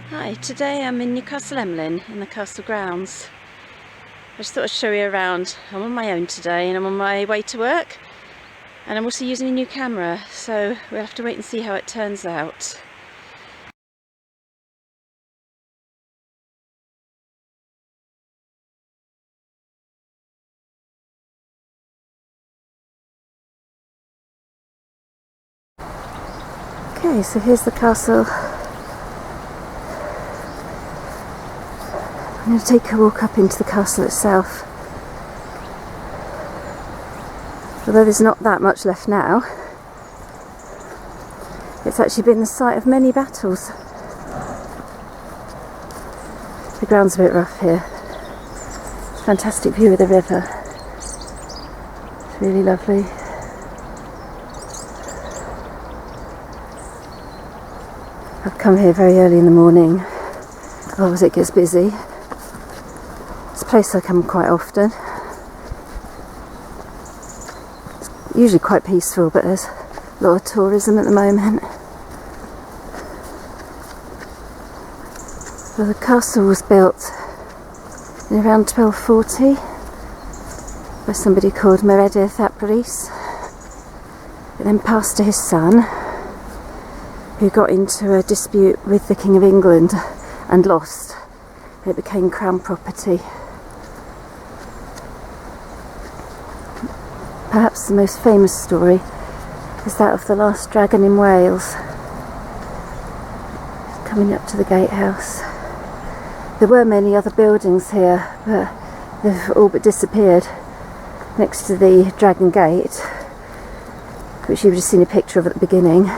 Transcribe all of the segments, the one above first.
Hi, today I'm in Newcastle Emlyn in the castle grounds. I just thought I'd show you around. I'm on my own today and I'm on my way to work, and I'm also using a new camera, so we'll have to wait and see how it turns out. Okay, so here's the castle. I'm going to take a walk up into the castle itself. Although there's not that much left now, it's actually been the site of many battles. The ground's a bit rough here. Fantastic view of the river. It's really lovely. I've come here very early in the morning, otherwise it gets busy. It's a place I come quite often. It's usually quite peaceful, but there's a lot of tourism at the moment. Well, the castle was built in around 1240 by somebody called Sir Rhys. It then passed to his son, who got into a dispute with the King of England and lost. It became crown property. Perhaps the most famous story is that of the last dragon in Wales, coming up to the gatehouse. There were many other buildings here, but they've all but disappeared. Next to the Dragon Gate, which you've just seen a picture of at the beginning,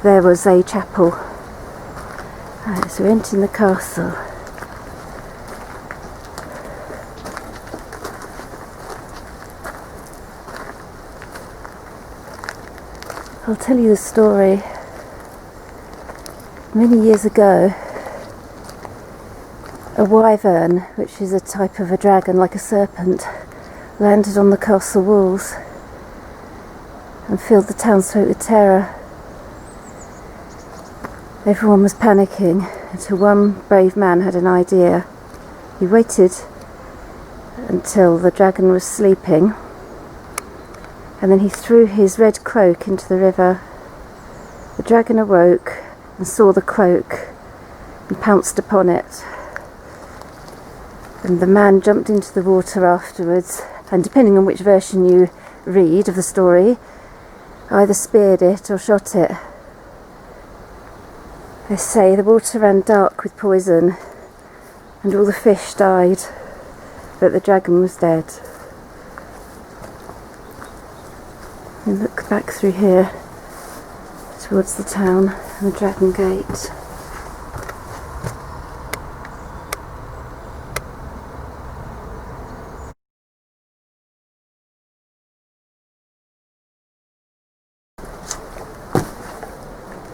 there was a chapel. Right, so we're entering the castle. I'll tell you the story. Many years ago, a wyvern, which is a type of a dragon like a serpent, landed on the castle walls and filled the townsfolk with terror. Everyone was panicking until one brave man had an idea. He waited until the dragon was sleeping, and then he threw his red cloak into the river. The dragon awoke and saw the cloak and pounced upon it. And the man jumped into the water afterwards, and depending on which version you read of the story, either speared it or shot it. They say the water ran dark with poison and all the fish died, but the dragon was dead. And look back through here towards the town and the Dragon Gate.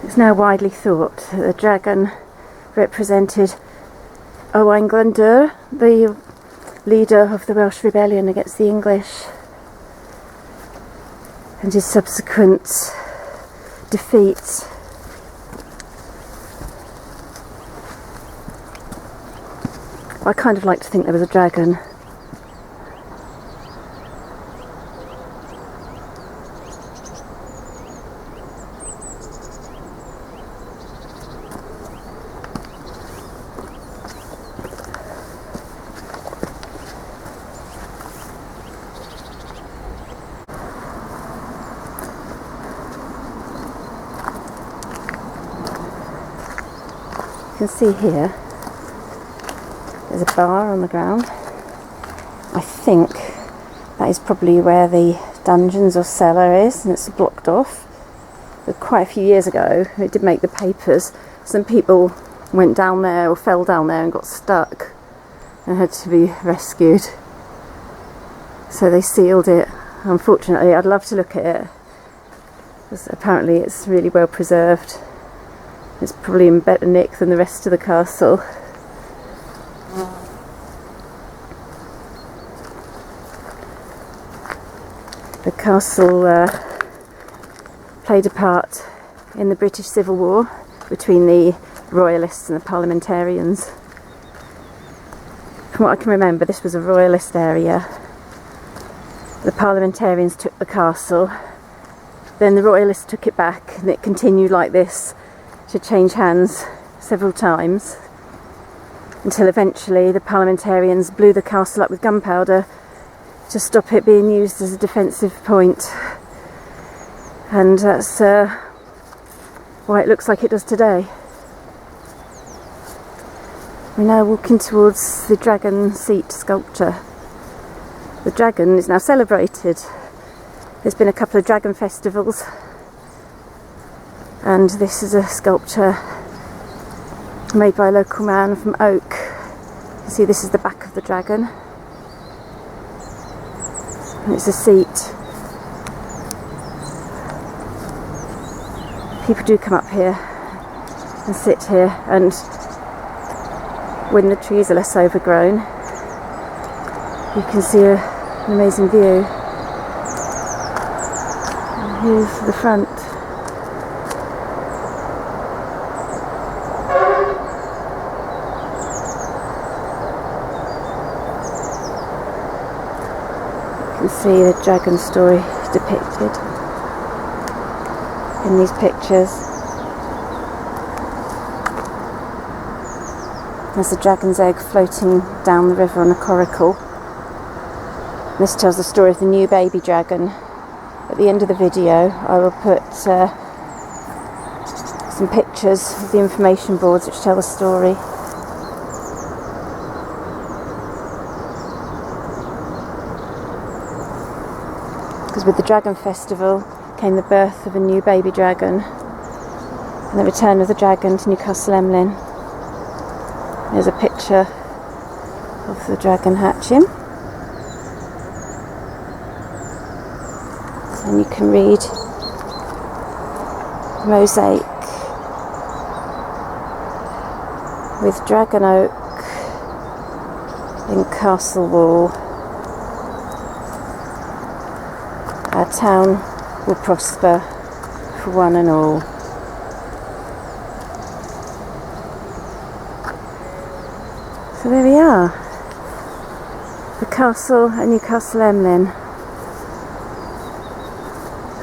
It's now widely thought that the dragon represented Owain Glyndŵr, the leader of the Welsh rebellion against the English, and his subsequent defeat. I kind of like to think there was a dragon. You can see here there's a bar on the ground. I think that is probably where the dungeons or cellar is, and it's blocked off. But quite a few years ago it did make the papers. Some people went down there or fell down there and got stuck and had to be rescued, so they sealed it. Unfortunately, I'd love to look at it because apparently it's really well preserved. It's probably in better nick than the rest of the castle. The castle played a part in the British Civil War between the royalists and the parliamentarians. From what I can remember, this was a royalist area. The parliamentarians took the castle, then the royalists took it back, and it continued like this to change hands several times, until eventually the parliamentarians blew the castle up with gunpowder to stop it being used as a defensive point. And that's why it looks like it does today. We're now walking towards the dragon seat sculpture. The dragon is now celebrated. There's been a couple of dragon festivals, and this is a sculpture made by a local man from oak. You can see this is the back of the dragon, and it's a seat. People do come up here and sit here, and when the trees are less overgrown, you can see an amazing view. And here's the front. You can see the dragon story depicted in these pictures. There's a dragon's egg floating down the river on a coracle. This tells the story of the new baby dragon. At the end of the video I will put some pictures of the information boards which tell the story. Because with the dragon festival came the birth of a new baby dragon and the return of the dragon to Newcastle Emlyn. There's a picture of the dragon hatching, and you can read mosaic with dragon oak in castle wall. Our town will prosper for one and all. So there we are, the castle at Newcastle Emlyn.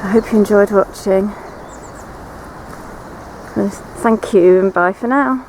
I hope you enjoyed watching. Thank you and bye for now.